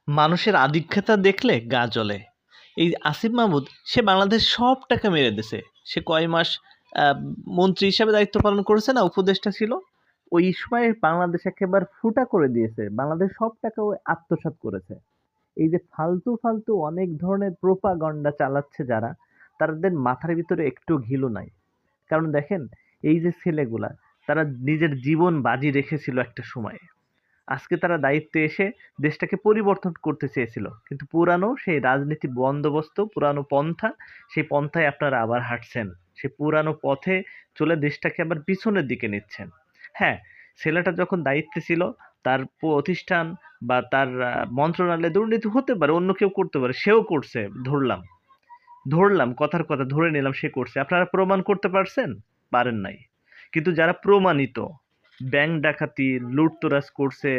মানুষের আদিক্ষেতা দেখলে গা জ্বলে। এই আসিফ মাহমুদ সে বাংলাদেশ সব টাকা মেরে দিছে। সে কয় মাস মন্ত্রী হিসাবে দায়িত্ব পালন করেছে না, উপদেষ্টা ছিল। ওই সময় বাংলাদেশ একেবারে ফুটা করে দিয়েছে। বাংলাদেশ সব টাকা ও আত্মসাৎ করেছে। এই যে ফালতু, ফালতু অনেক ধরনের প্রোপাগান্ডা চালাচ্ছে যারা, তাদের মাথার ভিতরে একটু ঘিলু নাই। কারণ দেখেন, এই যে ছেলেগুলা, তারা নিজের জীবন বাজি রেখেছিল একটা সময়ে। আজকে তারা দায়িত্বে এসে দেশটাকে পরিবর্তন করতে চেয়েছিল, কিন্তু পুরানো সেই রাজনীতি বন্দোবস্ত, পুরানো পন্থা, সেই পন্থায় আপনারা আবার হাঁটছেন। সেই পুরানো পথে চলে দেশটাকে আবার পিছনের দিকে নিচ্ছেন। হ্যাঁ, ছেলেটা যখন দায়িত্বে ছিল, তার প্রতিষ্ঠান বা তার মন্ত্রণালয়ে দুর্নীতি হতে পারে, অন্য কেউ করতে পারে, সেও করছে, ধরলাম। ধরলাম, কথার কথা ধরে নিলাম সে করছে। আপনারা প্রমাণ করতে পারছেন? পারেন নাই। কিন্তু যারা প্রমাণিত ব্যাংক ডাকাতি, লুটতরাজ করছে,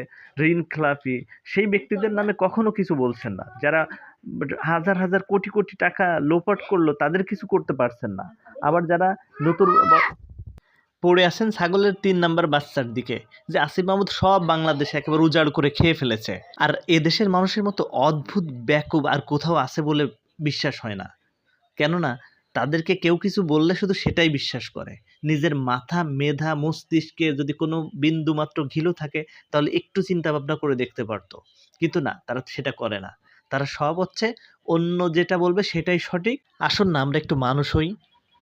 ঋণ খেলাপি, সেই ব্যক্তিদের নামে কখনো কিছু বলছেন না। যারা হাজার হাজার কোটি কোটি টাকা লোপাট করলো, তাদের কিছু করতে পারছেন না। আবার যারা নতুন পড়ে আছেন ছাগলের ৩ নাম্বার বাচ্চার দিকে, যে আসিফ মাহমুদ সব বাংলাদেশে একেবারে উজাড় করে খেয়ে ফেলেছে। আর এদেশের মানুষের মতো অদ্ভুত ব্যাকুব আর কোথাও আছে বলে বিশ্বাস হয় না। কেননা তাদেরকে কেউ কিছু বললে শুধু সেটাই বিশ্বাস করে। নিজের মাথা, মেধা, মস্তিষ্কে যদি কোনো বিন্দুমাত্র ঘিলু থাকে, তাহলে একটু চিন্তা ভাবনা করে দেখতে পারত। কিন্তু না, তারা সেটা করে না। তারা সব হচ্ছে অন্য যেটা বলবে সেটাই সঠিক। আসুন না আমরা একটু মানুষ হই।